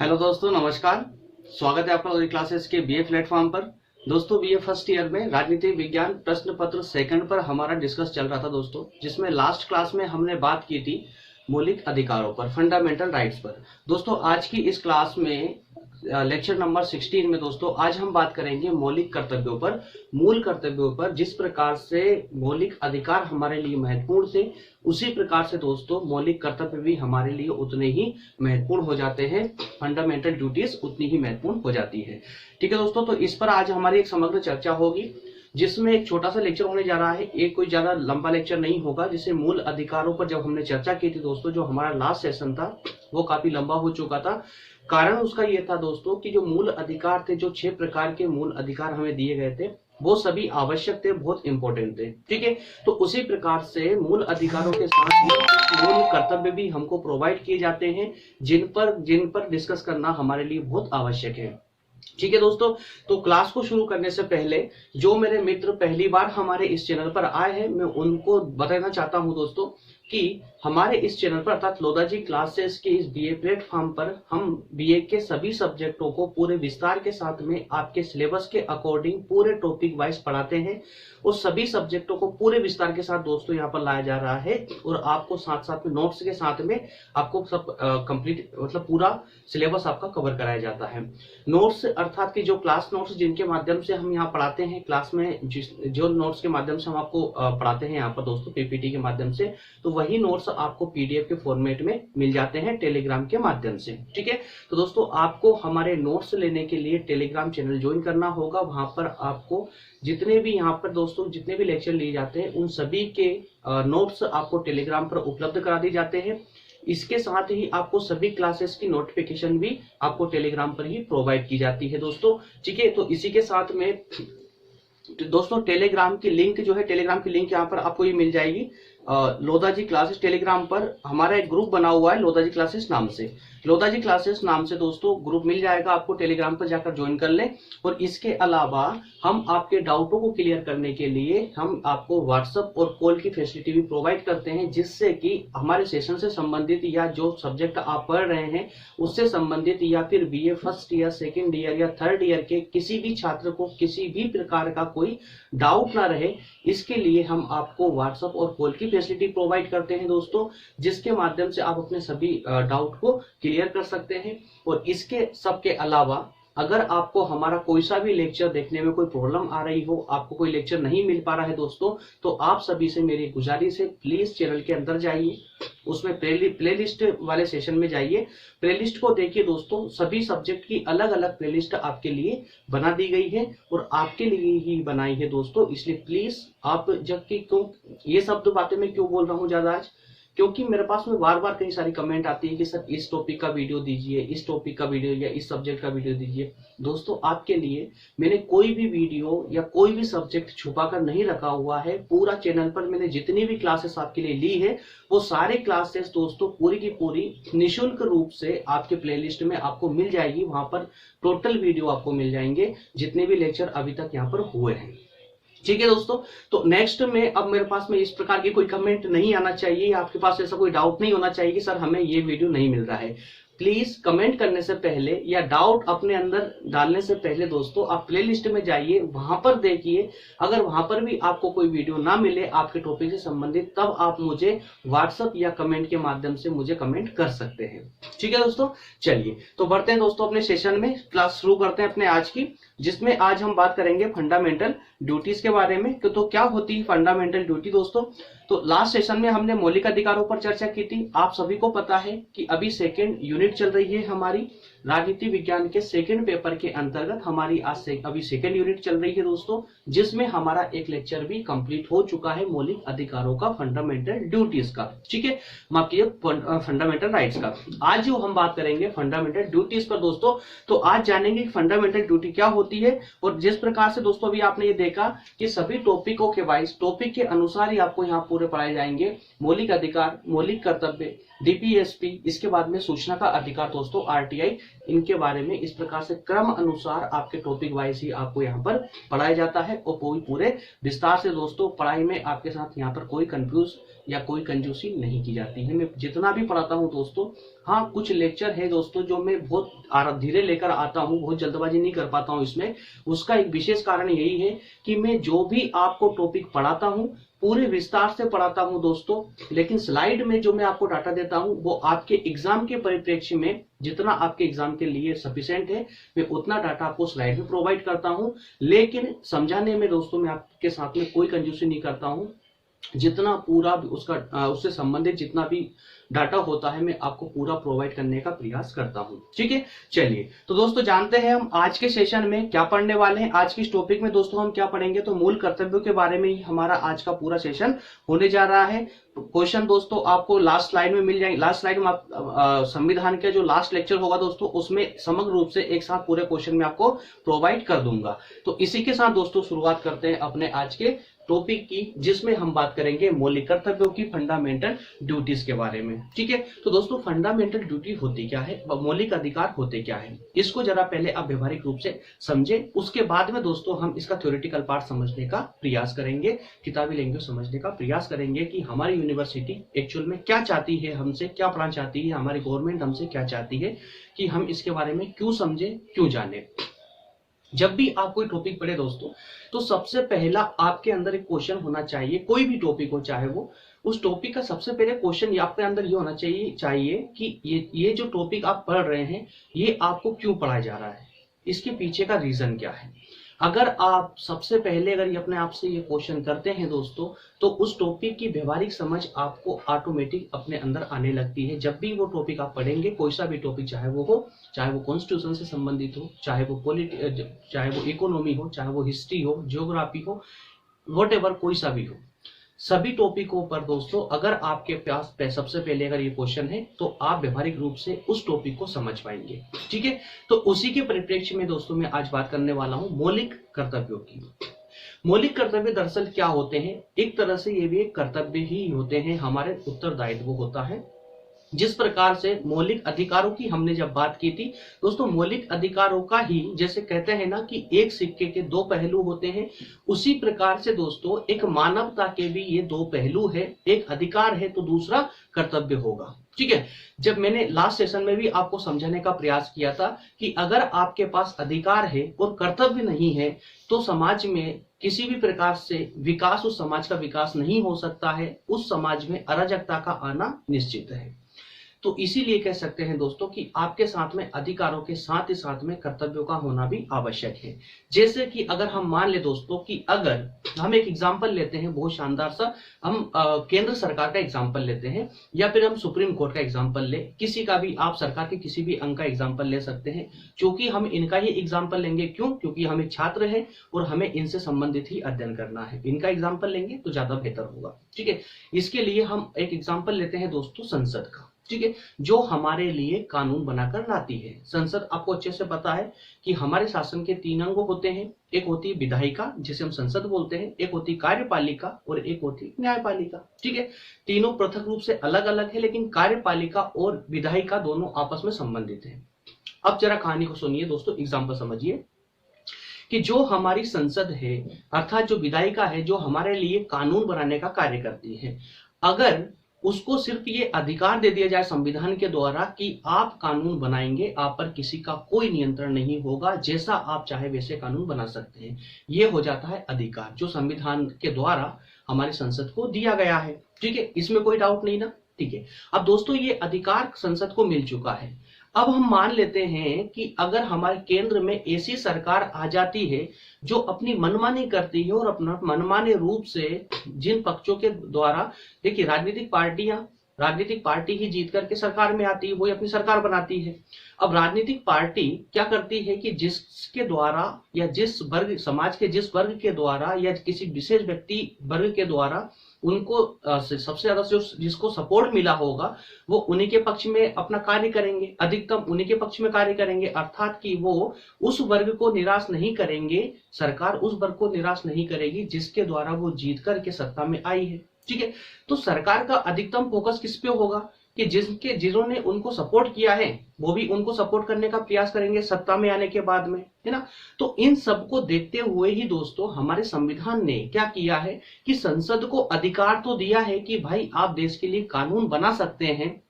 Hello दोस्तों, नमस्कार। स्वागत है आपका हमारी क्लासेस के बीए प्लेटफॉर्म पर। दोस्तों, बीए फर्स्ट ईयर में राजनीति विज्ञान प्रश्न पत्र सेकंड पर हमारा डिस्कस चल रहा था दोस्तों, जिसमें लास्ट क्लास में हमने बात की थी मौलिक अधिकारों पर, फंडामेंटल राइट्स पर। दोस्तों, आज की इस क्लास में लेक्चर नंबर 16 में दोस्तों आज हम बात करेंगे मौलिक कर्तव्यों पर, मूल कर्तव्यों पर। जिस प्रकार से मौलिक अधिकार हमारे लिए महत्वपूर्ण थे, उसी प्रकार से दोस्तों मौलिक कर्तव्य भी हमारे लिए उतने ही महत्वपूर्ण हो जाते हैं। फंडामेंटल ड्यूटीज उतनी ही महत्वपूर्ण हो जाती है। ठीक है दोस्तों, तो इस पर आज हमारी एक समग्र चर्चा होगी, जिसमें एक छोटा सा लेक्चर होने जा रहा है। एक कोई ज्यादा लंबा लेक्चर नहीं होगा। जिसे मूल अधिकारों पर जब हमने चर्चा की थी दोस्तों, जो हमारा लास्ट सेशन था वो काफी लंबा हो चुका था। कारण उसका ये था दोस्तों कि जो मूल अधिकार थे, जो 6 प्रकार के मूल अधिकार हमें दिए गए थे, वो सभी आवश्यक थे, बहुत इंपॉर्टेंट थे। ठीक है, तो उसी प्रकार से मूल अधिकारों के साथ ही मूल कर्तव्य भी हमको प्रोवाइड किए जाते हैं, जिन पर डिस्कस करना हमारे लिए बहुत आवश्यक है। ठीक है दोस्तों, तो क्लास को शुरू करने से पहले जो मेरे मित्र पहली बार हमारे इस चैनल पर आए हैं, मैं उनको बताना चाहता हूं दोस्तों कि हमारे इस चैनल पर अर्थात लोधाजी क्लासेस के इस बीए प्लेटफॉर्म पर हम बीए के सभी सब्जेक्टों को पूरे विस्तार के साथ में आपके सिलेबस के अकॉर्डिंग पूरे टॉपिक वाइज पढ़ाते हैं। उस सभी सब्जेक्टों को पूरे विस्तार के साथ दोस्तों यहाँ पर लाया जा रहा है, और आपको साथ साथ में नोट्स के साथ में आपको सब कंप्लीट मतलब पूरा सिलेबस आपका कवर कराया जाता है। नोट्स अर्थात कि जो क्लास नोट्स जिनके माध्यम से हम यहाँ पढ़ाते हैं, क्लास में जो नोट्स के माध्यम से हम आपको पढ़ाते हैं यहाँ पर दोस्तों पीपीटी के माध्यम से, तो वही नोट्स आपको पीडीएफ के फॉर्मेट में मिल जाते हैं टेलीग्राम के माध्यम से। ठीक है, तो दोस्तों आपको हमारे नोट्स लेने के लिए टेलीग्राम चैनल ज्वाइन करना होगा। वहां पर आपको जितने भी यहाँ पर दोस्तों जितने भी लेक्चर लिए जाते हैं, उन सभी के नोट्स आपको टेलीग्राम पर उपलब्ध करा दिए जाते हैं। इसके साथ ही आपको सभी क्लासेस की नोटिफिकेशन भी आपको टेलीग्राम पर ही प्रोवाइड की जाती है दोस्तों। ठीक है, तो इसी के साथ में दोस्तों टेलीग्राम की लिंक जो है, टेलीग्राम की लिंक यहाँ पर आपको ये मिल जाएगी। लोधाजी क्लासेस टेलीग्राम पर हमारा एक ग्रुप बना हुआ है लोधाजी क्लासेस नाम से। लोधाजी क्लासेस नाम से दोस्तों ग्रुप मिल जाएगा आपको, टेलीग्राम पर जाकर ज्वाइन कर लें। और इसके अलावा हम आपके डाउटों को क्लियर करने के लिए हम आपको व्हाट्सएप और कॉल की फैसिलिटी भी प्रोवाइड करते हैं, जिससे कि हमारे सेशन से संबंधित या जो सब्जेक्ट आप पढ़ रहे हैं उससे संबंधित, या फिर BA first year, second year या थर्ड ईयर के किसी भी छात्र को किसी भी प्रकार का कोई डाउट ना रहे, इसके लिए हम आपको व्हाट्सएप और कॉल की फैसिलिटी प्रोवाइड करते हैं दोस्तों, जिसके माध्यम से आप अपने सभी डाउट को क्लियर कर सकते हैं। और इसके सबके अलावा अगर आपको हमारा कोई सा भी लेक्चर देखने में कोई प्रॉब्लम आ रही हो, आपको कोई लेक्चर नहीं मिल पा रहा है दोस्तों, तो आप सभी से मेरी गुजारिश है, प्लीज चैनल के अंदर जाइए, उसमें प्लेलिस्ट वाले सेशन में जाइए, प्लेलिस्ट को देखिए दोस्तों। सभी सब्जेक्ट की अलग अलग प्लेलिस्ट आपके लिए बना दी गई है और आपके लिए ही बनाई है दोस्तों। इसलिए प्लीज आप, जबकि क्यों ये सब बातें मैं क्यों बोल रहा हूँ ज्यादा आज, क्योंकि मेरे पास में बार बार कई सारी कमेंट आती है कि सर इस टॉपिक का वीडियो दीजिए, इस टॉपिक का वीडियो या इस सब्जेक्ट का वीडियो दीजिए। दोस्तों आपके लिए मैंने कोई भी वीडियो या कोई भी सब्जेक्ट छुपा कर नहीं रखा हुआ है। पूरा चैनल पर मैंने जितनी भी क्लासेस आपके लिए ली है, वो सारे क्लासेस दोस्तों पूरी की पूरी निःशुल्क रूप से आपके प्लेलिस्ट में आपको मिल जाएगी। वहां पर टोटल वीडियो आपको मिल जाएंगे, जितने भी लेक्चर अभी तक यहाँ पर हुए हैं। ठीक है दोस्तों, तो नेक्स्ट में अब मेरे पास में इस प्रकार की कोई कमेंट नहीं आना चाहिए, आपके पास ऐसा कोई डाउट नहीं होना चाहिए कि सर हमें ये वीडियो नहीं मिल रहा है। प्लीज कमेंट करने से पहले या डाउट अपने अंदर डालने से पहले दोस्तों आप प्लेलिस्ट में जाइए, वहां पर देखिए। अगर वहां पर भी आपको कोई वीडियो ना मिले आपके टॉपिक से संबंधित, तब आप मुझे व्हाट्सएप या कमेंट के माध्यम से मुझे कमेंट कर सकते हैं। ठीक है दोस्तों, चलिए तो बढ़ते हैं दोस्तों अपने सेशन में। क्लास शुरू करते हैं अपने आज की, जिसमें आज हम बात करेंगे फंडामेंटल ड्यूटीज के बारे में। तो क्या होती है फंडामेंटल ड्यूटी दोस्तों? तो लास्ट सेशन में हमने मौलिक अधिकारों पर चर्चा की थी। आप सभी को पता है कि अभी सेकेंड यूनिट चल रही है हमारी राजनीति विज्ञान के सेकेंड पेपर के अंतर्गत। हमारी आज से अभी सेकेंड यूनिट चल रही है दोस्तों, जिसमें हमारा एक लेक्चर भी कंप्लीट हो चुका है मौलिक अधिकारों का, फंडामेंटल ड्यूटीज का। ठीक है, माफ कीजिए, फंडामेंटल राइट्स का। आज जो हम बात करेंगे फंडामेंटल ड्यूटीज पर दोस्तों, तो आज जानेंगे फंडामेंटल ड्यूटी क्या होती है। और जिस प्रकार से दोस्तों अभी आपने ये देखा कि सभी टॉपिकों के वाइज, टॉपिक के अनुसार ही आपको यहाँ पूरे पढ़ाए जाएंगे। मौलिक अधिकार, मौलिक कर्तव्य, डीपीएसपी, इसके बाद में सूचना का अधिकार दोस्तों, आरटीआई, इनके बारे में इस प्रकार से क्रम अनुसार आपके टॉपिक वाइज ही आपको यहाँ पर पढ़ाया जाता है और कोई पूरे विस्तार से दोस्तों पढ़ाई में आपके साथ यहाँ पर कोई कंफ्यूज या कोई कंजूसी नहीं की जाती है। मैं जितना भी पढ़ाता हूँ दोस्तों, हाँ कुछ लेक्चर है दोस्तों जो मैं बहुत धीरे लेकर आता हूँ, बहुत जल्दबाजी नहीं कर पाता हूँ इसमें। उसका एक विशेष कारण यही है कि मैं जो भी आपको टॉपिक पढ़ाता हूँ पूरे विस्तार से पढ़ाता हूं दोस्तों, लेकिन स्लाइड में जो मैं आपको डाटा देता हूं वो आपके एग्जाम के परिप्रेक्ष्य में जितना आपके एग्जाम के लिए सफिशिएंट है मैं उतना डाटा आपको स्लाइड में प्रोवाइड करता हूं। लेकिन समझाने में दोस्तों मैं आपके साथ में कोई कंजूसी नहीं करता हूं। जितना पूरा उसका उससे संबंधित जितना भी डाटा होता है मैं आपको पूरा प्रोवाइड करने का प्रयास करता हूं। ठीक है, चलिए तो दोस्तों जानते हैं हम आज के सेशन में क्या पढ़ने वाले हैं। आज के इस टॉपिक में दोस्तों हम क्या पढ़ेंगे, तो मूल कर्तव्यों के बारे में ही हमारा आज का पूरा सेशन होने जा रहा है। क्वेश्चन दोस्तों आपको लास्ट स्लाइड में मिल जाएंगे। लास्ट स्लाइड में आप संविधान के जो लास्ट लेक्चर होगा दोस्तों उसमें समग्र रूप से एक साथ पूरे क्वेश्चन में आपको प्रोवाइड कर दूंगा। तो इसी के साथ दोस्तों शुरुआत करते हैं अपने आज के टॉपिक की, जिसमें हम बात करेंगे मौलिक कर्तव्यों की, फंडामेंटल ड्यूटीज के बारे में। ठीक है, तो दोस्तों फंडामेंटल ड्यूटी होती क्या है, मौलिक अधिकार होते क्या है, इसको जरा पहले आप व्यवहारिक रूप से समझे। उसके बाद में दोस्तों हम इसका थ्योरेटिकल पार्ट समझने का प्रयास करेंगे, किताबी लैंग्वेज समझने का प्रयास करेंगे कि हमारी यूनिवर्सिटी एक्चुअल में क्या चाहती है, हमसे क्या पढ़ाना चाहती है, हमारी गवर्नमेंट हमसे क्या चाहती है, कि हम इसके बारे में क्यों समझे, क्यों जाने। जब भी आप कोई टॉपिक पढ़े दोस्तों तो सबसे पहला आपके अंदर एक क्वेश्चन होना चाहिए, कोई भी टॉपिक हो चाहे वो, उस टॉपिक का सबसे पहले क्वेश्चन आपके अंदर ये होना चाहिए कि ये जो टॉपिक आप पढ़ रहे हैं ये आपको क्यों पढ़ाया जा रहा है, इसके पीछे का रीजन क्या है। अगर आप सबसे पहले अगर ये अपने आप से ये क्वेश्चन करते हैं दोस्तों तो उस टॉपिक की व्यवहारिक समझ आपको ऑटोमेटिक अपने अंदर आने लगती है। जब भी वो टॉपिक आप पढ़ेंगे, कोई सा भी टॉपिक चाहे वो हो, चाहे वो कॉन्स्टिट्यूशन से संबंधित हो, चाहे वो इकोनॉमी हो, चाहे वो हिस्ट्री हो, ज्योग्राफी हो, व्हाटएवर कोई सा भी हो, सभी टॉपिकों पर दोस्तों अगर आपके पास सबसे पहले अगर ये क्वेश्चन है तो आप व्यवहारिक रूप से उस टॉपिक को समझ पाएंगे। ठीक है, तो उसी के परिप्रेक्ष्य में दोस्तों मैं आज बात करने वाला हूं मौलिक कर्तव्यों की। मौलिक कर्तव्य दरअसल क्या होते हैं, एक तरह से ये भी एक कर्तव्य ही होते हैं, हमारे उत्तरदायित्व होता है। जिस प्रकार से मौलिक अधिकारों की हमने जब बात की थी दोस्तों, मौलिक अधिकारों का ही जैसे कहते हैं ना कि एक सिक्के के दो पहलू होते हैं, उसी प्रकार से दोस्तों एक मानवता के भी ये दो पहलू है, एक अधिकार है तो दूसरा कर्तव्य होगा। ठीक है, जब मैंने लास्ट सेशन में भी आपको समझाने का प्रयास किया था कि अगर आपके पास अधिकार है और कर्तव्य नहीं है तो समाज में किसी भी प्रकार से विकास, उस समाज का विकास नहीं हो सकता है, उस समाज में अराजकता का आना निश्चित है। तो इसीलिए कह सकते हैं दोस्तों कि आपके साथ में अधिकारों के साथ ही साथ में कर्तव्यों का होना भी आवश्यक है। जैसे कि अगर हम मान ले दोस्तों कि अगर हम एक एग्जांपल लेते हैं बहुत शानदार सा, हम केंद्र सरकार का एग्जांपल लेते हैं या फिर हम सुप्रीम कोर्ट का एग्जांपल ले, किसी का भी आप सरकार के किसी भी अंग का एग्जांपल ले सकते हैं। क्योंकि हम इनका ही एग्जांपल लेंगे, क्यों, क्योंकि हम एक छात्र हैं और हमें इनसे संबंधित ही अध्ययन करना है, इनका एग्जाम्पल लेंगे तो ज्यादा बेहतर होगा। ठीक है, इसके लिए हम एक एग्जाम्पल लेते हैं दोस्तों संसद का। ठीक है, जो हमारे लिए कानून बनाकर लाती है संसद। आपको अच्छे से पता है कि हमारे शासन के 3 अंग होते हैं, एक होती है विधायिका जिसे हम संसद बोलते हैं, एक होती कार्यपालिका और एक होती न्यायपालिका। ठीक है, तीनों पृथक रूप से अलग अलग है, लेकिन कार्यपालिका और विधायिका दोनों आपस में संबंधित है। अब जरा कहानी को सुनिए दोस्तों, एग्जाम्पल समझिए कि जो हमारी संसद है अर्थात जो विधायिका है, जो हमारे लिए कानून बनाने का कार्य करती है, अगर उसको सिर्फ ये अधिकार दे दिया जाए संविधान के द्वारा कि आप कानून बनाएंगे, आप पर किसी का कोई नियंत्रण नहीं होगा, जैसा आप चाहे वैसे कानून बना सकते हैं, ये हो जाता है अधिकार जो संविधान के द्वारा हमारी संसद को दिया गया है। ठीक है, इसमें कोई डाउट नहीं ना। ठीक है, अब दोस्तों ये अधिकार संसद को मिल चुका है। अब हम मान लेते हैं कि अगर हमारे केंद्र में ऐसी सरकार आ जाती है जो अपनी मनमानी करती है और अपना मनमाने रूप से जिन पक्षों के द्वारा, देखिए राजनीतिक पार्टी ही जीत करके सरकार में आती है, वही अपनी सरकार बनाती है। अब राजनीतिक पार्टी क्या करती है कि जिसके द्वारा या जिस वर्ग, समाज के जिस वर्ग के द्वारा या किसी विशेष व्यक्ति वर्ग के द्वारा उनको सबसे ज्यादा जिसको सपोर्ट मिला होगा वो उन्हीं के पक्ष में अपना कार्य करेंगे, अधिकतम उन्हीं के पक्ष में कार्य करेंगे, अर्थात कि वो उस वर्ग को निराश नहीं करेंगे, सरकार उस वर्ग को निराश नहीं करेगी जिसके द्वारा वो जीत करके सत्ता में आई है। ठीक है, तो सरकार का अधिकतम फोकस किस पे होगा, कि जिन्होंने उनको सपोर्ट किया है वो भी उनको सपोर्ट करने का प्रयास करेंगे सत्ता में आने के बाद में, है ना। तो इन सबको देखते हुए ही दोस्तों हमारे संविधान ने क्या किया है कि संसद को अधिकार तो दिया है कि भाई आप देश के लिए कानून बना सकते हैं,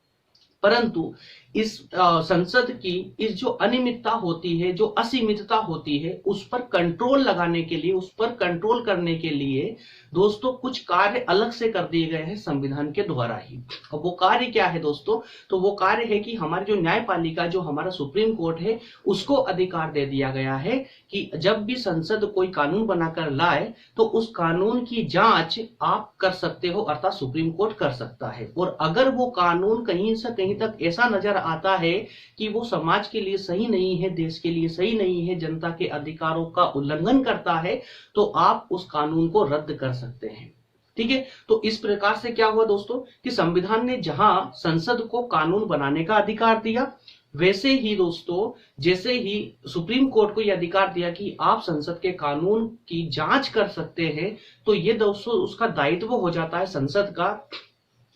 परंतु इस संसद की इस जो अनियमितता होती है, जो असीमितता होती है, उस पर कंट्रोल लगाने के लिए, उस पर कंट्रोल करने के लिए दोस्तों कुछ कार्य अलग से कर दिए गए हैं संविधान के द्वारा ही। और वो कार्य क्या है दोस्तों, तो वो कार्य है कि हमारी जो न्यायपालिका, जो हमारा सुप्रीम कोर्ट है, उसको अधिकार दे दिया गया है कि जब भी संसद कोई कानून बनाकर लाए तो उस कानून की जांच आप कर सकते हो, अर्थात सुप्रीम कोर्ट कर सकता है। और अगर वो कानून कहीं से कहीं तक ऐसा नजर आता है कि वो समाज के लिए सही नहीं है, देश के लिए सही नहीं है, जनता के अधिकारों का उल्लंघन करता है, तो आप उस कानून को रद्द कर सकते हैं। ठीक है, तो इस प्रकार से क्या हुआ दोस्तों कि संविधान ने जहां संसद को कानून बनाने का अधिकार दिया, वैसे ही दोस्तों जैसे ही सुप्रीम कोर्ट को यह अधिकार दिया कि आप संसद के कानून की जांच कर सकते हैं, तो ये दोस्तों उसका दायित्व हो जाता है संसद का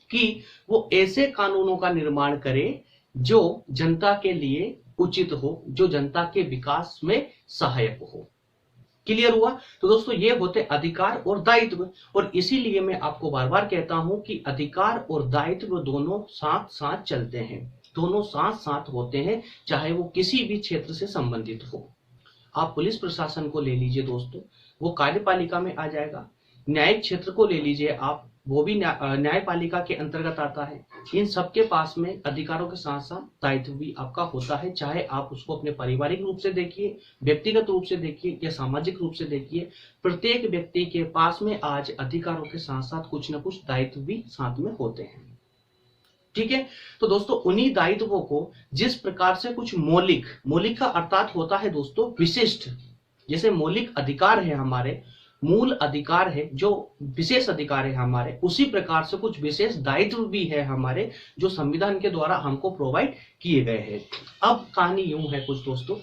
कि वो ऐसे कानूनों का निर्माण करे जो जनता के लिए उचित हो, जो जनता के विकास में सहायक हो। क्लियर हुआ। तो दोस्तों ये होते अधिकार और दायित्व, और इसीलिए मैं आपको बार बार कहता हूं कि अधिकार और दायित्व दोनों साथ साथ चलते हैं, दोनों साथ साथ होते हैं, चाहे वो किसी भी क्षेत्र से संबंधित हो। आप पुलिस प्रशासन को ले लीजिए दोस्तों, वो कार्यपालिका में आ जाएगा। न्यायिक क्षेत्र को ले लीजिए आप, वो भी न्यायपालिका के अंतर्गत आता है। इन सबके पास में अधिकारों के साथ साथ दायित्व भी आपका होता है, चाहे आप उसको अपने पारिवारिक रूप से देखिए, व्यक्तिगत रूप से देखिए या सामाजिक रूप से देखिए। प्रत्येक व्यक्ति के पास में आज अधिकारों के साथ साथ कुछ न कुछ दायित्व भी साथ में होते हैं। ठीक है, तो दोस्तों उन्हीं दायित्वों को जिस प्रकार से कुछ मौलिक का अर्थात होता है दोस्तों विशिष्ट, जैसे मौलिक अधिकार है हमारे, मूल अधिकार है, जो विशेष अधिकार है हमारे, उसी प्रकार से कुछ विशेष दायित्व भी है हमारे, जो संविधान के द्वारा हमको प्रोवाइड किए गए हैं। अब कहानी यूं है कुछ दोस्तों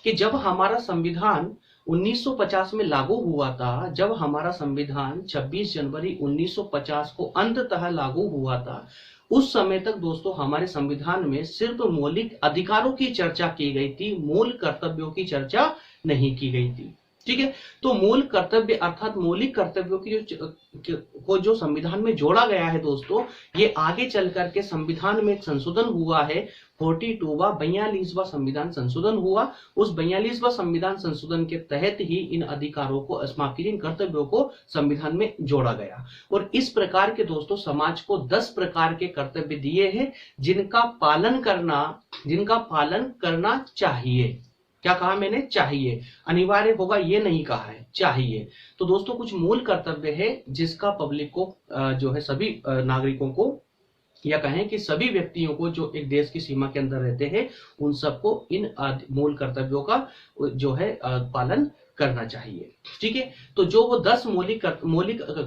कि जब हमारा संविधान 1950 में लागू हुआ था, जब हमारा संविधान 26 जनवरी 1950 को अंततः लागू हुआ था, उस समय तक दोस्तों हमारे संविधान में सिर्फ मौलिक अधिकारों की चर्चा की गई थी, मूल कर्तव्यों की चर्चा नहीं की गई थी। ठीक है, तो मूल कर्तव्य अर्थात मौलिक कर्तव्यों की को जो संविधान में जोड़ा गया है दोस्तों, ये आगे चल करके संविधान में एक संशोधन हुआ है, 42वां संविधान संशोधन हुआ। उस 42वां संविधान संशोधन के तहत ही इन अधिकारों को, माफ कीजिए, इन कर्तव्यों को संविधान में जोड़ा गया। और इस प्रकार के दोस्तों समाज को 10 प्रकार के कर्तव्य दिए हैं जिनका पालन करना चाहिए। क्या कहा मैंने? चाहिए, अनिवार्य होगा ये नहीं कहा है, चाहिए। तो दोस्तों कुछ मूल कर्तव्य है जिसका पब्लिक को जो है सभी नागरिकों को, या कहें कि सभी व्यक्तियों को जो एक देश की सीमा के अंदर रहते हैं, उन सबको इन मूल कर्तव्यों का जो है पालन करना चाहिए। ठीक है, तो जो वो 10 मौलिक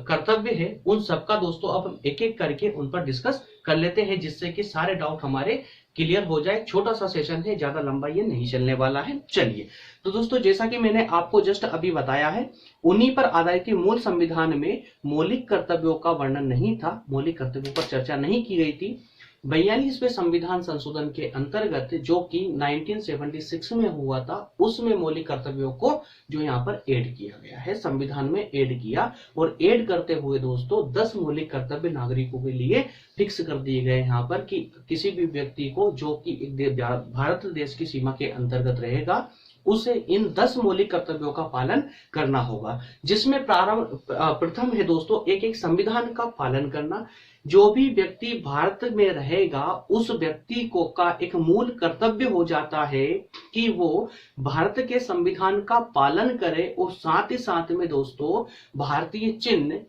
कर्तव्य है, उन सबका दोस्तों अब हम एक एक करके उन पर डिस्कस कर लेते हैं, जिससे कि सारे डाउट हमारे क्लियर हो जाए। छोटा सा सेशन है, ज्यादा लंबा ये नहीं चलने वाला है। चलिए, तो दोस्तों जैसा कि मैंने आपको जस्ट अभी बताया है, उन्हीं पर आधारित मूल संविधान में मौलिक कर्तव्यों का वर्णन नहीं था, मौलिक कर्तव्यों पर चर्चा नहीं की गई थी। 42वें संविधान संशोधन के अंतर्गत जो कि 1976 में हुआ था, उसमें मौलिक कर्तव्यों को जो यहाँ पर ऐड किया गया है, संविधान में ऐड किया। और ऐड करते हुए दोस्तों 10 मौलिक कर्तव्य नागरिकों के लिए फिक्स कर दिए गए यहाँ पर कि किसी भी व्यक्ति को जो कि भारत देश की सीमा के अंतर्गत रहेगा, उसे इन 10 मौलिक कर्तव्यों का पालन करना होगा। जिसमें प्रथम है दोस्तों एक संविधान का पालन करना। जो भी व्यक्ति भारत में रहेगा, उस व्यक्ति को का एक मूल कर्तव्य हो जाता है कि वो भारत के संविधान का पालन करे, और साथ ही साथ में दोस्तों भारतीय चिन्ह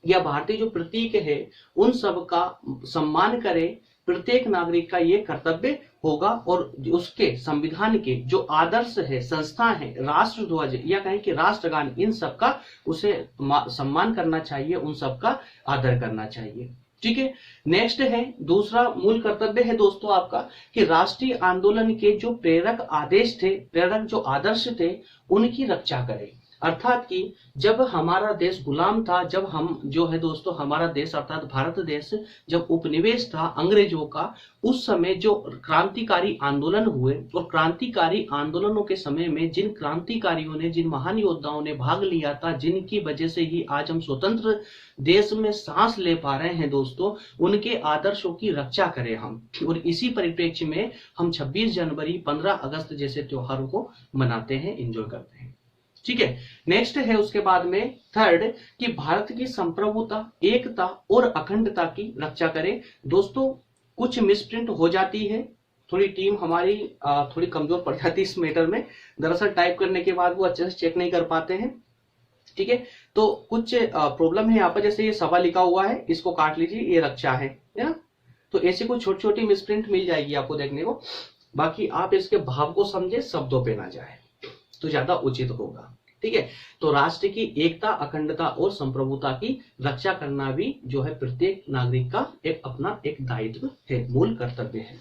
या भारतीय जो प्रतीक है उन सब का सम्मान करे। प्रत्येक नागरिक का ये कर्तव्य होगा। और उसके संविधान के जो आदर्श है, संस्था है, राष्ट्र ध्वज या कहें कि राष्ट्रगान, इन सब का उसे सम्मान करना चाहिए, उन सब का आदर करना चाहिए। ठीक है, नेक्स्ट है दूसरा मूल कर्तव्य है दोस्तों आपका कि राष्ट्रीय आंदोलन के जो प्रेरक आदेश थे, प्रेरक जो आदर्श थे, उनकी रक्षा करें। अर्थात कि जब हमारा देश गुलाम था, जब हम जो है दोस्तों हमारा देश अर्थात भारत देश जब उपनिवेश था अंग्रेजों का, उस समय जो क्रांतिकारी आंदोलन हुए और क्रांतिकारी आंदोलनों के समय में जिन क्रांतिकारियों ने, जिन महान योद्धाओं ने भाग लिया था, जिनकी वजह से ही आज हम स्वतंत्र देश में सांस ले पा रहे हैं दोस्तों, उनके आदर्शों की रक्षा करें हम। और इसी परिप्रेक्ष्य में हम 26 जनवरी 15 अगस्त जैसे त्योहारों को मनाते हैं, एंजॉय करते हैं। ठीक है, नेक्स्ट है उसके बाद में थर्ड कि भारत की संप्रभुता, एकता और अखंडता की रक्षा करें। दोस्तों कुछ मिसप्रिंट हो जाती है, थोड़ी टीम हमारी थोड़ी कमजोर पड़ जाती है इस मैटर में, दरअसल टाइप करने के बाद वो अच्छे से चेक नहीं कर पाते हैं। ठीक है, तो कुछ प्रॉब्लम है यहाँ पर, जैसे ये सभा लिखा हुआ है, इसको काट लीजिए, ये रक्षा है ना। तो ऐसी कुछ छोटी छोटी मिसप्रिंट मिल जाएगी आपको देखने को, बाकी आप इसके भाव को समझे, शब्दों पे ना जाए तो ज्यादा उचित होगा। ठीक है, तो राष्ट्र की एकता, अखंडता और संप्रभुता की रक्षा करना भी जो है प्रत्येक नागरिक का एक अपना एक दायित्व है, मूल कर्तव्य है।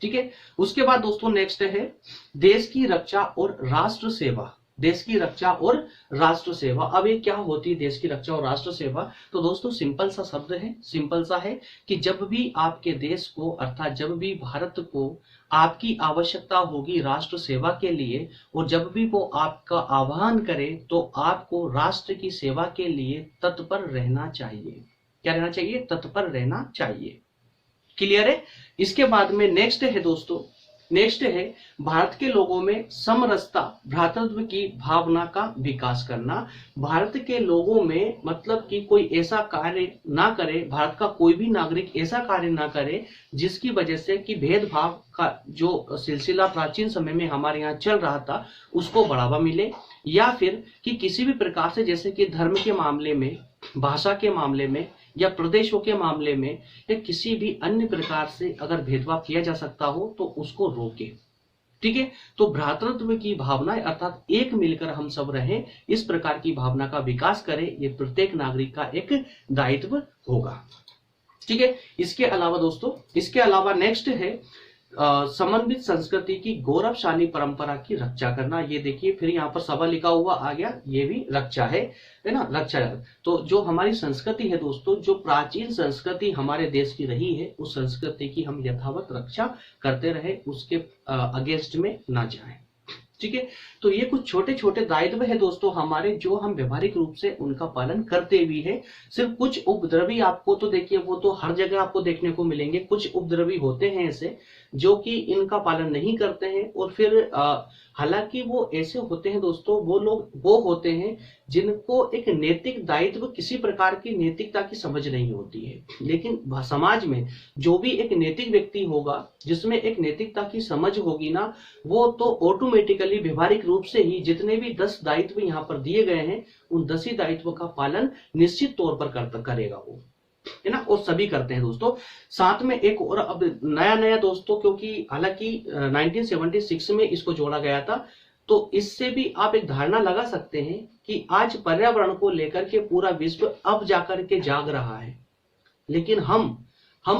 ठीक है, उसके बाद दोस्तों नेक्स्ट है देश की रक्षा और राष्ट्र सेवा। देश की रक्षा और राष्ट्र सेवा, अब ये क्या होती है देश की रक्षा और राष्ट्र सेवा? तो दोस्तों सिंपल सा शब्द है, सिंपल सा है कि जब भी आपके देश को अर्थात जब भी भारत को आपकी आवश्यकता होगी राष्ट्र सेवा के लिए, और जब भी वो आपका आह्वान करे, तो आपको राष्ट्र की सेवा के लिए तत्पर रहना चाहिए। क्या रहना चाहिए? तत्पर रहना चाहिए। क्लियर है? इसके बाद में नेक्स्ट है दोस्तों, नेक्स्ट है भारत के लोगों में समरसता, भ्रातृत्व की भावना का विकास करना। भारत के लोगों में मतलब कि कोई ऐसा कार्य ना करे, भारत का कोई भी नागरिक ऐसा कार्य ना करे जिसकी वजह से कि भेदभाव का जो सिलसिला प्राचीन समय में हमारे यहाँ चल रहा था उसको बढ़ावा मिले, या फिर कि किसी भी प्रकार से जैसे कि धर्म के मामले में, भाषा के मामले में, या प्रदेशों के मामले में, या किसी भी अन्य प्रकार से अगर भेदभाव किया जा सकता हो तो उसको रोके। ठीक है, तो भ्रातृत्व की भावना अर्थात एक मिलकर हम सब रहें, इस प्रकार की भावना का विकास करें, ये प्रत्येक नागरिक का एक दायित्व होगा। ठीक है, इसके अलावा दोस्तों, इसके अलावा नेक्स्ट है समन्वित संस्कृति की गौरवशाली परंपरा की रक्षा करना। ये देखिए फिर यहाँ पर सभा लिखा हुआ आ गया, ये भी रक्षा है ना, रक्षा। तो जो हमारी संस्कृति है दोस्तों, जो प्राचीन संस्कृति हमारे देश की रही है, उस संस्कृति की हम यथावत रक्षा करते रहे, उसके अगेंस्ट में ना जाएं। ठीक है, तो ये कुछ छोटे छोटे दायित्व है दोस्तों हमारे, जो हम व्यवहारिक रूप से उनका पालन करते भी है। सिर्फ कुछ उपद्रवी आपको तो देखिए वो तो हर जगह आपको देखने को मिलेंगे, कुछ उपद्रवी होते हैं ऐसे जो कि इनका पालन नहीं करते हैं, और फिर हालांकि वो ऐसे होते हैं दोस्तों, वो लोग वो होते हैं जिनको एक नैतिक दायित्व, किसी प्रकार की नैतिकता की समझ नहीं होती है। लेकिन समाज में जो भी एक नैतिक व्यक्ति होगा, जिसमें एक नैतिकता की समझ होगी ना, वो तो ऑटोमेटिकली व्यवहारिक रूप से ही जितने भी 10 दायित्व यहाँ पर दिए गए हैं, उन 10 ही दायित्वों का पालन निश्चित तौर पर करेगा वो, है ना, और सभी करते हैं दोस्तों। साथ में एक और अब नया दोस्तों, क्योंकि हालांकि 1976 में इसको जोड़ा गया था, तो इससे भी आप एक धारणा लगा सकते हैं कि आज पर्यावरण को लेकर के पूरा विश्व अब जाकर के जाग रहा है। लेकिन हम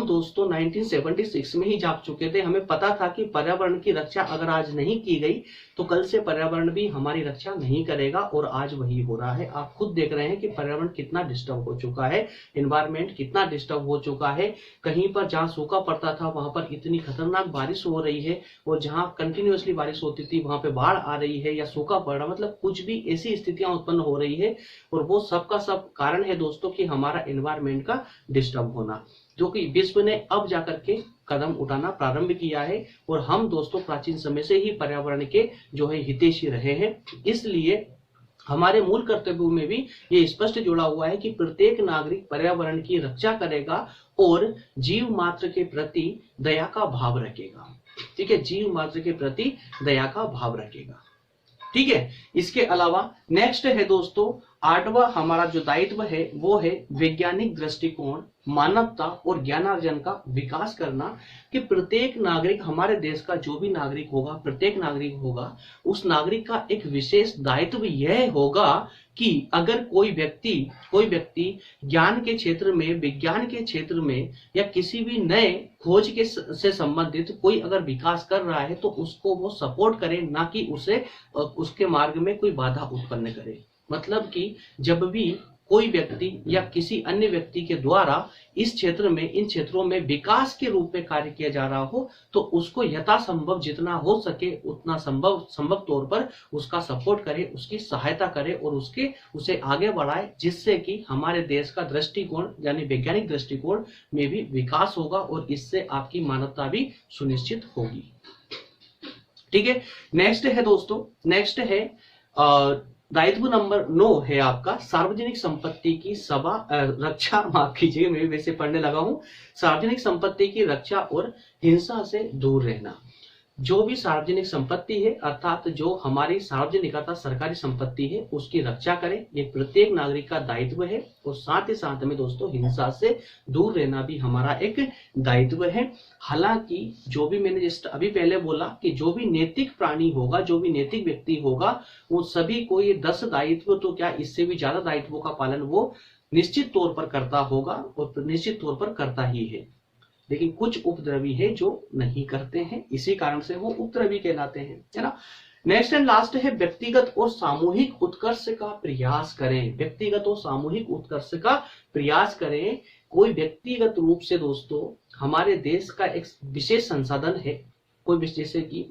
दोस्तों 1976 में ही जाग चुके थे। हमें पता था कि पर्यावरण की रक्षा अगर आज नहीं की गई तो कल से पर्यावरण भी हमारी रक्षा नहीं करेगा, और आज वही हो रहा है। आप खुद देख रहे हैं कि पर्यावरण कितना डिस्टर्ब हो चुका है, एनवायरमेंट कितना डिस्टर्ब हो चुका है। कहीं पर जहां सूखा पड़ता था वहां पर इतनी खतरनाक बारिश हो रही है, और जहां कंटिन्यूअसली बारिश होती थी वहां पे बाढ़ आ रही है या सूखा पड़ रहा, मतलब कुछ भी ऐसी स्थितियां उत्पन्न हो रही है। और वो सबका सब कारण है दोस्तों कि हमारा एनवायरमेंट का डिस्टर्ब होना, जो कि विश्व ने अब जाकर के कदम उठाना प्रारंभ किया है। और हम दोस्तों प्राचीन समय से ही पर्यावरण के जो है हितैषी रहे हैं, इसलिए हमारे मूल कर्तव्यों में भी ये स्पष्ट जुड़ा हुआ है कि प्रत्येक नागरिक पर्यावरण की रक्षा करेगा और जीव मात्र के प्रति दया का भाव रखेगा। ठीक है, जीव मात्र के प्रति दया का भाव रखेगा। ठीक है, इसके अलावा नेक्स्ट है दोस्तों आठवां हमारा जो दायित्व है वो है वैज्ञानिक दृष्टिकोण, मानवता और ज्ञानार्जन का विकास करना। कि प्रत्येक नागरिक, हमारे देश का जो भी नागरिक होगा, प्रत्येक नागरिक होगा, उस नागरिक का एक विशेष दायित्व यह होगा कि अगर कोई व्यक्ति ज्ञान के क्षेत्र में, विज्ञान के क्षेत्र में या किसी भी नए खोज के से संबंधित कोई अगर विकास कर रहा है तो उसको वो सपोर्ट करे, ना कि उसे उसके मार्ग में कोई बाधा उत्पन्न करे। मतलब कि जब भी कोई व्यक्ति या किसी अन्य व्यक्ति के द्वारा इस क्षेत्र में, इन क्षेत्रों में विकास के रूप में कार्य किया जा रहा हो तो उसको यथासंभव जितना हो सके उतना संभव तौर पर उसका सपोर्ट करे, उसकी सहायता करे और उसे आगे बढ़ाए, जिससे कि हमारे देश का दृष्टिकोण यानी वैज्ञानिक दृष्टिकोण में भी विकास होगा और इससे आपकी मानवता भी सुनिश्चित होगी। ठीक है, नेक्स्ट है दोस्तों, नेक्स्ट है दायित्व नंबर 9 है आपका सार्वजनिक संपत्ति की रक्षा। माफ कीजिए, मैं वैसे पढ़ने लगा हूं। सार्वजनिक संपत्ति की रक्षा और हिंसा से दूर रहना। जो भी सार्वजनिक संपत्ति है, अर्थात जो हमारी सार्वजनिक अर्थात सरकारी संपत्ति है, उसकी रक्षा करें, ये प्रत्येक नागरिक का दायित्व है। और साथ ही साथ में दोस्तों हिंसा से दूर रहना भी हमारा एक दायित्व है। हालांकि जो भी मैंने जिस अभी पहले बोला कि जो भी नैतिक प्राणी होगा, जो भी नैतिक व्यक्ति होगा, वो सभी को ये 10 दायित्व, तो क्या इससे भी ज्यादा दायित्वों का पालन वो निश्चित तौर पर करता होगा और निश्चित तौर पर करता ही है। लेकिन कुछ उपद्रवी है जो नहीं करते हैं, इसी कारण से वो उपद्रवी कहलाते हैं, है ना। नेक्स्ट एंड लास्ट है व्यक्तिगत और सामूहिक उत्कर्ष का प्रयास करें। व्यक्तिगत और सामूहिक उत्कर्ष का प्रयास करें। कोई व्यक्तिगत रूप से दोस्तों हमारे देश का एक विशेष संसाधन है, कोई जैसे कि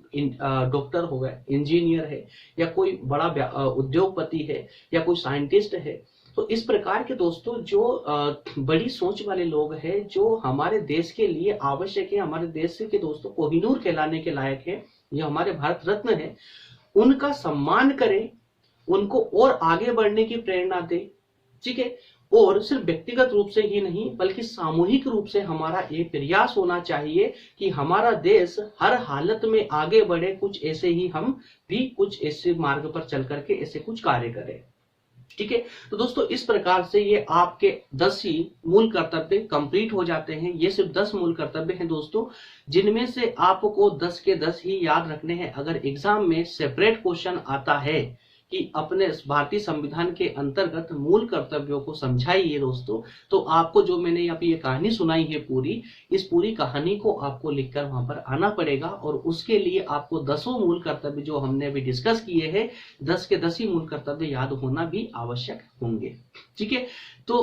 डॉक्टर हो गए, इंजीनियर है, या कोई बड़ा उद्योगपति है, या कोई साइंटिस्ट है, तो इस प्रकार के दोस्तों जो बड़ी सोच वाले लोग हैं, जो हमारे देश के लिए आवश्यक है, हमारे देश के दोस्तों कोहिनूर कहलाने के लायक है, ये हमारे भारत रत्न है, उनका सम्मान करें, उनको और आगे बढ़ने की प्रेरणा दें। ठीक है, और सिर्फ व्यक्तिगत रूप से ही नहीं बल्कि सामूहिक रूप से हमारा ये प्रयास होना चाहिए कि हमारा देश हर हालत में आगे बढ़े। कुछ ऐसे ही हम भी कुछ ऐसे मार्ग पर चल करके ऐसे कुछ कार्य करें। ठीक है, तो दोस्तों इस प्रकार से ये आपके 10 ही मूल कर्तव्य कंप्लीट हो जाते हैं। ये सिर्फ 10 मूल कर्तव्य हैं दोस्तों, जिनमें से आपको 10 के 10 ही याद रखने हैं। अगर एग्जाम में सेपरेट क्वेश्चन आता है कि अपने भारतीय संविधान के अंतर्गत मूल कर्तव्यों को समझाइए दोस्तों, तो आपको जो मैंने यहाँ पे ये कहानी सुनाई है पूरी, इस पूरी कहानी को आपको लिखकर वहां पर आना पड़ेगा। और उसके लिए आपको 10 मूल कर्तव्य जो हमने अभी डिस्कस किए हैं, 10 के 10 ही मूल कर्तव्य याद होना भी आवश्यक होंगे। ठीक है, तो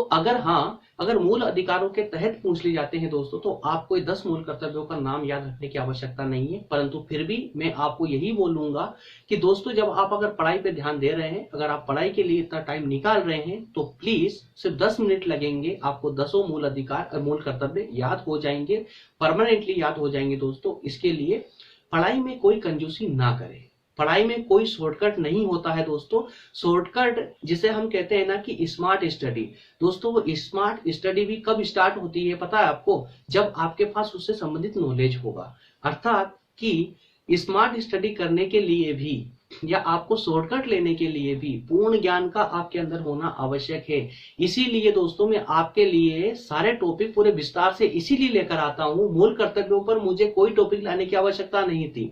अगर मूल अधिकारों के तहत पूछ ली जाते हैं दोस्तों, तो आपको 10 मूल कर्तव्यों का नाम याद रखने की आवश्यकता नहीं है। परंतु फिर भी मैं आपको यही बोलूंगा कि दोस्तों जब आप अगर पढ़ाई पे ध्यान दे रहे हैं, अगर आप पढ़ाई के लिए इतना टाइम निकाल रहे हैं, तो प्लीज सिर्फ 10 मिनट लगेंगे, आपको 10 मूल कर्तव्य याद हो जाएंगे, परमानेंटली याद हो जाएंगे दोस्तों। इसके लिए पढ़ाई में कोई कंजूसी ना करें। पढ़ाई में कोई शॉर्टकट नहीं होता है दोस्तों। शॉर्टकट जिसे हम कहते हैं ना कि स्मार्ट स्टडी, दोस्तों वो स्मार्ट स्टडी भी कब स्टार्ट होती है पता है आपको? जब आपके पास उससे संबंधित नॉलेज होगा। अर्थात कि स्मार्ट स्टडी करने के लिए भी या आपको शॉर्टकट लेने के लिए भी पूर्ण ज्ञान का आपके अंदर होना आवश्यक है। इसीलिए दोस्तों मैं आपके लिए सारे टॉपिक पूरे विस्तार से इसीलिए लेकर आता हूं। मूल कर्तव्यों पर मुझे कोई टॉपिक लाने की आवश्यकता नहीं थी,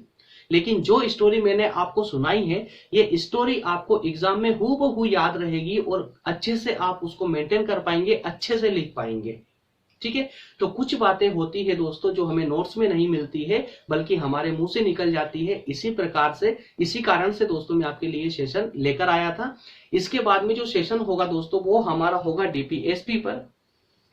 लेकिन जो स्टोरी मैंने आपको सुनाई है, ये स्टोरी आपको एग्जाम में हूबहू याद रहेगी और अच्छे से आप उसको मेंटेन कर पाएंगे, अच्छे से लिख पाएंगे। ठीक है, तो कुछ बातें होती है दोस्तों जो हमें नोट्स में नहीं मिलती है, बल्कि हमारे मुंह से निकल जाती है। इसी कारण से दोस्तों मैं आपके लिए सेशन लेकर आया था। इसके बाद में जो सेशन होगा दोस्तों वो हमारा होगा डीपीएसपी पर,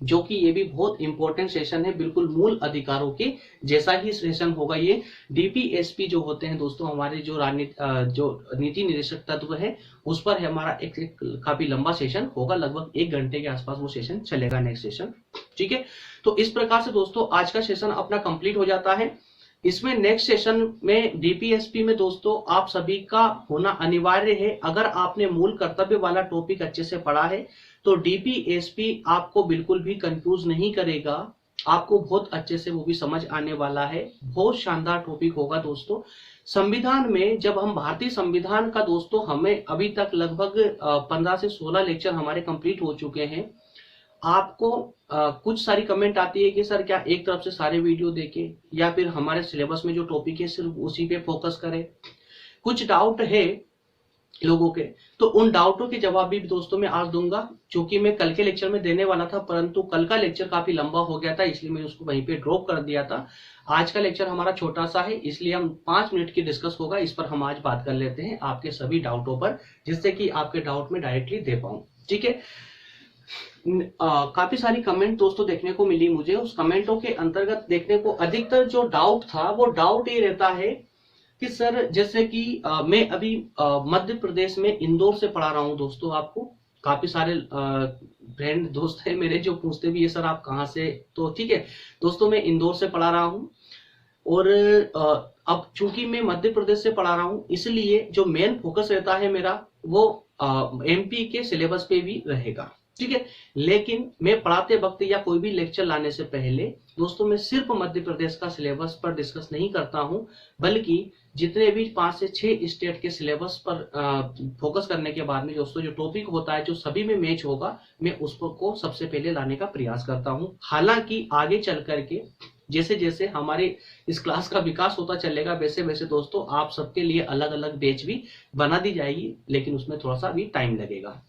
जो कि ये भी बहुत इंपॉर्टेंट सेशन है, बिल्कुल मूल अधिकारों के जैसा ही सेशन होगा ये। डीपीएसपी जो होते हैं दोस्तों हमारे जो नीति निर्देशक तत्व है, उस पर हमारा एक काफी लंबा सेशन होगा, लगभग 1 घंटे के आसपास वो सेशन चलेगा, नेक्स्ट सेशन। ठीक है, तो इस प्रकार से दोस्तों आज का सेशन अपना कंप्लीट हो जाता है। इसमें नेक्स्ट सेशन में डीपीएसपी में दोस्तों आप सभी का होना अनिवार्य है। अगर आपने मूल कर्तव्य वाला टॉपिक अच्छे से पढ़ा है तो डीपीएसपी आपको बिल्कुल भी कंफ्यूज नहीं करेगा। आपको बहुत अच्छे से वो भी समझ आने वाला है। बहुत शानदार टॉपिक होगा दोस्तों। संविधान में जब हम भारतीय संविधान का दोस्तों हमें अभी तक लगभग 15 से 16 लेक्चर हमारे कंप्लीट हो चुके हैं। आपको कुछ सारी कमेंट आती है कि सर क्या एक तरफ से सारे वीडियो देखें या फिर हमारे सिलेबस में जो टॉपिक है सिर्फ उसी पे फोकस करें। कुछ डाउट है लोगों के, तो उन डाउटों के जवाब भी दोस्तों मैं आज दूंगा, क्योंकि मैं कल के लेक्चर में देने वाला था, परंतु कल का लेक्चर काफी लंबा हो गया था, इसलिए मैं उसको वहीं पे ड्रॉप कर दिया था। आज का लेक्चर हमारा छोटा सा है, इसलिए हम 5 मिनट की डिस्कस होगा, इस पर हम आज बात कर लेते हैं आपके सभी डाउटों पर, जिससे कि आपके डाउट में डायरेक्टली दे पाऊं। ठीक है। काफी सारी कमेंट दोस्तों देखने को मिली मुझे। उस कमेंटों के अंतर्गत देखने को अधिकतर जो डाउट था वो डाउट ये रहता है कि सर जैसे कि मैं अभी मध्य प्रदेश में इंदौर से पढ़ा रहा हूं दोस्तों। आपको काफी सारे फ्रेंड दोस्त हैं मेरे जो पूछते भी है सर आप कहाँ से, तो ठीक है दोस्तों मैं इंदौर से पढ़ा रहा हूं। और अब चूंकि मैं मध्य प्रदेश से पढ़ा रहा हूं, इसलिए जो मेन फोकस रहता है मेरा वो एमपी के सिलेबस पे भी रहेगा। ठीक है। लेकिन मैं पढ़ाते वक्त या कोई भी लेक्चर लाने से पहले दोस्तों मैं सिर्फ मध्य प्रदेश का सिलेबस पर डिस्कस नहीं करता हूं, बल्कि जितने भी 5 से 6 स्टेट के सिलेबस पर फोकस करने के बाद में दोस्तों जो टॉपिक होता है जो सभी में मैच होगा, मैं उसको सबसे पहले लाने का प्रयास करता हूं। हालांकि आगे चल करके जैसे जैसे हमारे इस क्लास का विकास होता चलेगा, वैसे वैसे दोस्तों आप सबके लिए अलग अलग बैच भी बना दी जाएगी, लेकिन उसमें थोड़ा सा भी टाइम लगेगा,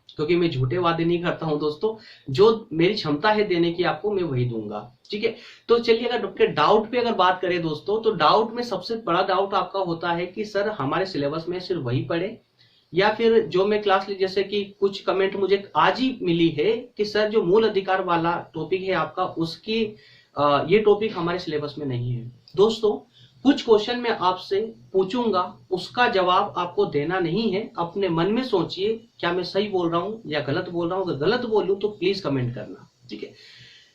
क्योंकि मैं झूठे वादे नहीं करता हूं दोस्तों। जो मेरी क्षमता है देने की आपको, मैं वही दूंगा। ठीक है। तो चलिए अगर आपके डाउट पे अगर बात करें दोस्तों, तो डाउट में सबसे बड़ा डाउट आपका होता है कि सर हमारे सिलेबस में सिर्फ वही पढ़े, या फिर जो मैं क्लास ली, जैसे कि कुछ कमेंट मुझे आज ही मिली है कि सर जो मूल अधिकार वाला टॉपिक है आपका, उसकी ये टॉपिक हमारे सिलेबस में नहीं है। दोस्तों कुछ क्वेश्चन मैं आपसे पूछूंगा, उसका जवाब आपको देना नहीं है। अपने मन में सोचिए क्या मैं सही बोल रहा हूं या गलत बोल रहा हूं। अगर गलत बोलूं तो प्लीज कमेंट करना। ठीक है।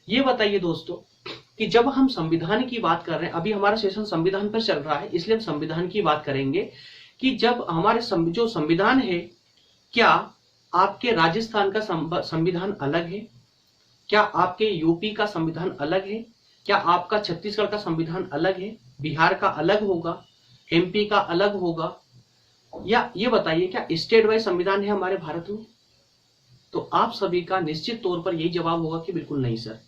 ये बताइए दोस्तों कि जब हम संविधान की बात कर रहे हैं, अभी हमारा सेशन संविधान पर चल रहा है, इसलिए हम संविधान की बात करेंगे कि जब हमारे जो संविधान है, क्या आपके राजस्थान का संविधान अलग है, क्या आपके यूपी का संविधान अलग है, क्या आपका छत्तीसगढ़ का संविधान अलग है, बिहार का अलग होगा, एमपी का अलग होगा, या ये बताइए क्या स्टेट वाइज संविधान है हमारे भारत में? तो आप सभी का निश्चित तौर पर यही जवाब होगा कि बिल्कुल नहीं सर,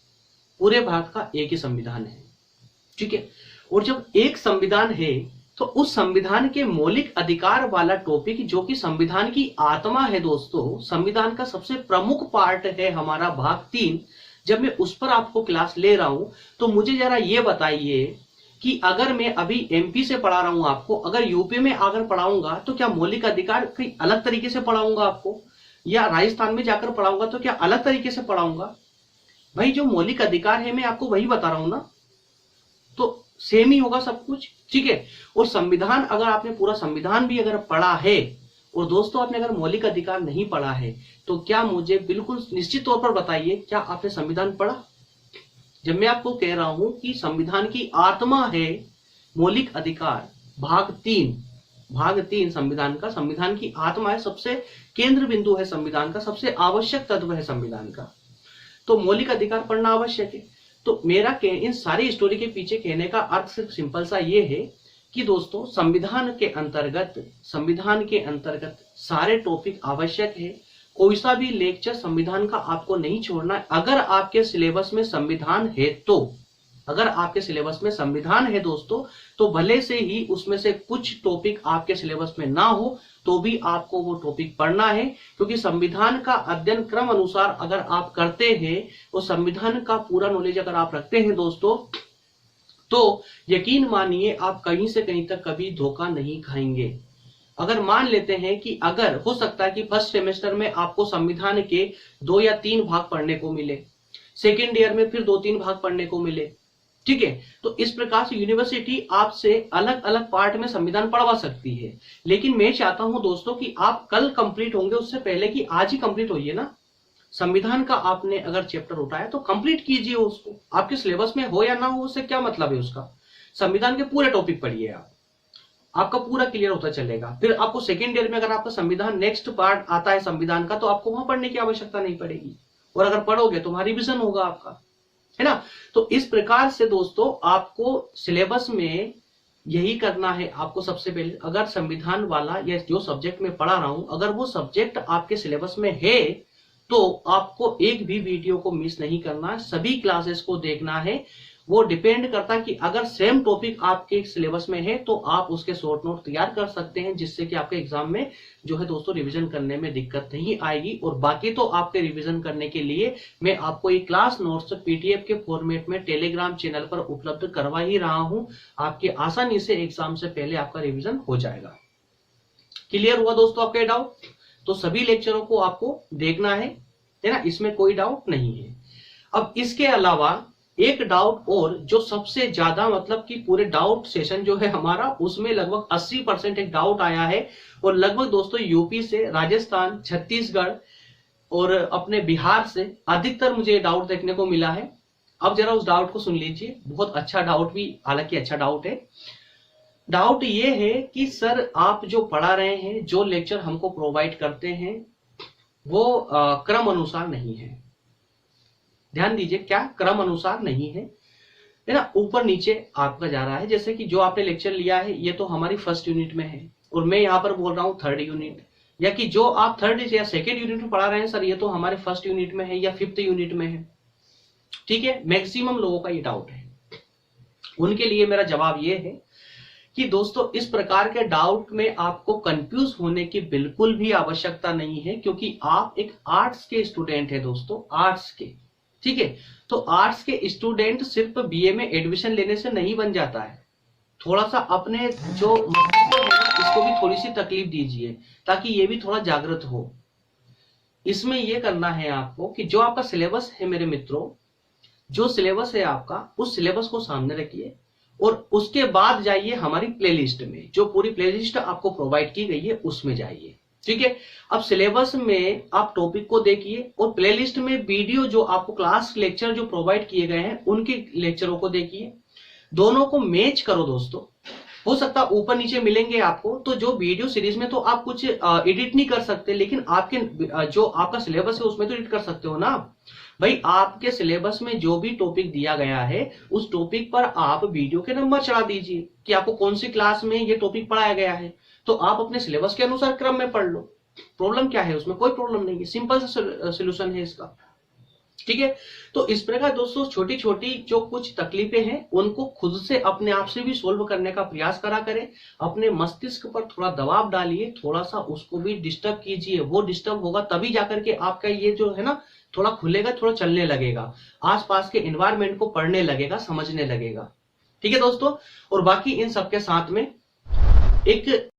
पूरे भारत का एक ही संविधान है। ठीक है। और जब एक संविधान है तो उस संविधान के मौलिक अधिकार वाला टॉपिक जो कि संविधान की आत्मा है दोस्तों, संविधान का सबसे प्रमुख पार्ट है हमारा भाग 3, जब मैं उस पर आपको क्लास ले रहा हूं, तो मुझे जरा ये बताइए कि अगर मैं अभी एमपी से पढ़ा रहा हूं आपको, अगर यूपी में अगर पढ़ाऊंगा तो क्या मौलिक अधिकार कोई अलग तरीके से पढ़ाऊंगा आपको, या राजस्थान में जाकर पढ़ाऊंगा तो क्या अलग तरीके से पढ़ाऊंगा? भाई जो मौलिक अधिकार है मैं आपको वही बता रहा हूं ना, तो सेम ही होगा सब कुछ। ठीक है। और संविधान अगर आपने पूरा संविधान भी अगर पढ़ा है, और दोस्तों आपने अगर मौलिक अधिकार नहीं पढ़ा है, तो क्या मुझे बिल्कुल निश्चित तौर पर बताइए क्या आपने संविधान पढ़ा? जब मैं आपको कह रहा हूं कि संविधान की आत्मा है मौलिक अधिकार, भाग 3 संविधान का, संविधान की आत्मा है, सबसे केंद्र बिंदु है संविधान का, सबसे आवश्यक तत्व है संविधान का, तो मौलिक अधिकार पढ़ना आवश्यक है। तो मेरा इन सारी स्टोरी के पीछे कहने का अर्थ सिर्फ सिंपल सा ये है कि दोस्तों संविधान के अंतर्गत सारे टॉपिक आवश्यक है। कोई सा भी लेक्चर संविधान का आपको नहीं छोड़ना है। अगर आपके सिलेबस में संविधान है तो, अगर आपके सिलेबस में संविधान है दोस्तों, तो भले से ही उसमें से कुछ टॉपिक आपके सिलेबस में ना हो, तो भी आपको वो टॉपिक पढ़ना है, क्योंकि संविधान का अध्ययन क्रम अनुसार अगर आप करते हैं और संविधान का पूरा नॉलेज अगर आप रखते हैं दोस्तों, तो यकीन मानिए आप कहीं से कहीं तक कभी धोखा नहीं खाएंगे। अगर मान लेते हैं कि अगर हो सकता है कि फर्स्ट सेमेस्टर में आपको संविधान के 2 या 3 भाग पढ़ने को मिले, सेकेंड ईयर में फिर 2-3 भाग पढ़ने को मिले, ठीक है, तो इस प्रकार से यूनिवर्सिटी आपसे अलग अलग पार्ट में संविधान पढ़वा सकती है। लेकिन मैं चाहता हूं दोस्तों कि आप कल कंप्लीट होंगे उससे पहले कि आज ही कंप्लीट होइए ना। संविधान का आपने अगर चैप्टर उठाया तो कंप्लीट कीजिए उसको, आपके सिलेबस में हो या ना हो उससे क्या मतलब है उसका। संविधान के पूरे टॉपिक पढ़िए आप, आपका पूरा क्लियर होता चलेगा। फिर आपको सेकेंड ईयर में अगर आपका संविधान नेक्स्ट पार्ट आता है संविधान का, तो आपको वहां पढ़ने की आवश्यकता नहीं पड़ेगी, और अगर पढ़ोगे तो वहां रिविजन होगा आपका। है ना। तो इस प्रकार से दोस्तों आपको सिलेबस में यही करना है। आपको सबसे पहले अगर संविधान वाला या जो सब्जेक्ट में पढ़ा रहा हूं अगर वो सब्जेक्ट आपके सिलेबस में है तो आपको एक भी वीडियो को मिस नहीं करना है, सभी क्लासेस को देखना है। वो डिपेंड करता है कि अगर सेम टॉपिक आपके सिलेबस में है तो आप उसके शॉर्ट नोट तैयार कर सकते हैं, जिससे कि आपके एग्जाम में जो है दोस्तों रिवीजन करने में दिक्कत नहीं आएगी। और बाकी तो आपके रिवीजन करने के लिए मैं आपको ये क्लास नोट्स पीडीएफ के फॉर्मेट में टेलीग्राम चैनल पर उपलब्ध करवा ही रहा हूं। आपके आसानी से एग्जाम से पहले आपका रिविजन हो जाएगा। क्लियर हुआ दोस्तों आपके डाउट? तो सभी लेक्चरों को आपको देखना है ना, इसमें कोई डाउट नहीं है। अब इसके अलावा एक डाउट और जो सबसे ज्यादा मतलब कि पूरे डाउट सेशन जो है हमारा उसमें लगभग 80% एक डाउट आया है, और लगभग दोस्तों यूपी से, राजस्थान, छत्तीसगढ़ और अपने बिहार से अधिकतर मुझे डाउट देखने को मिला है। अब जरा उस डाउट को सुन लीजिए, बहुत अच्छा डाउट भी, हालांकि अच्छा डाउट है। डाउट ये है कि सर आप जो पढ़ा रहे हैं, जो लेक्चर हमको प्रोवाइड करते हैं वो क्रम अनुसार नहीं है। ध्यान दीजिए, क्या क्रम अनुसार नहीं है ना, ऊपर नीचे आपका जा रहा है। जैसे कि जो आपने लेक्चर लिया है ये तो हमारी फर्स्ट यूनिट में है और मैं यहाँ पर बोल रहा हूँ थर्ड यूनिट, या कि जो आप थर्ड या सेकेंड यूनिट में पढ़ा रहे हैं सर ये तो हमारे फर्स्ट यूनिट में है या फिफ्थ यूनिट में है। ठीक है, मैक्सिमम लोगों का ये डाउट है। उनके लिए मेरा जवाब ये है कि दोस्तों इस प्रकार के डाउट में आपको कंफ्यूज होने की बिल्कुल भी आवश्यकता नहीं है, क्योंकि आप एक आर्ट्स के स्टूडेंट है दोस्तों, आर्ट्स के। ठीक है, तो आर्ट्स के स्टूडेंट सिर्फ बीए में एडमिशन लेने से नहीं बन जाता है। थोड़ा सा अपने जो मस्तिष्क है ना इसको भी थोड़ी सी तकलीफ दीजिए ताकि ये भी थोड़ा जागृत हो। इसमें ये करना है आपको कि जो आपका सिलेबस है मेरे मित्रों, जो सिलेबस है आपका उस सिलेबस को सामने रखिए और उसके बाद जाइए हमारी प्लेलिस्ट में, जो पूरी प्लेलिस्ट आपको प्रोवाइड की गई है उसमें जाइए। ठीक है, अब सिलेबस में आप टॉपिक को देखिए और प्लेलिस्ट में वीडियो जो आपको क्लास लेक्चर जो प्रोवाइड किए गए हैं उनके लेक्चरों को देखिए, दोनों को मैच करो दोस्तों। हो सकता है ऊपर नीचे मिलेंगे आपको, तो जो वीडियो सीरीज में तो आप कुछ एडिट नहीं कर सकते, लेकिन आपके जो आपका सिलेबस है उसमें तो एडिट कर सकते हो ना भाई। आपके सिलेबस में जो भी टॉपिक दिया गया है उस टॉपिक पर आप वीडियो के नंबर चढ़ा दीजिए कि आपको कौन सी क्लास में ये टॉपिक पढ़ाया गया है, तो आप अपने सिलेबस के अनुसार क्रम में पढ़ लो। प्रॉब्लम क्या है उसमें? कोई प्रॉब्लम नहीं है, सिंपल सा सोल्यूशन है इसका। ठीक है, तो इस प्रकार दोस्तों छोटी छोटी जो कुछ तकलीफें हैं उनको खुद से अपने आप से भी सोल्व करने का प्रयास करा करें। अपने मस्तिष्क पर थोड़ा दबाव डालिए, थोड़ा सा उसको भी डिस्टर्ब कीजिए। वो डिस्टर्ब होगा तभी जाकर के आपका ये जो है ना थोड़ा खुलेगा, थोड़ा चलने लगेगा, आसपास के एनवायरनमेंट को पढ़ने लगेगा, समझने लगेगा। ठीक है दोस्तों, और बाकी इन सबके साथ में एक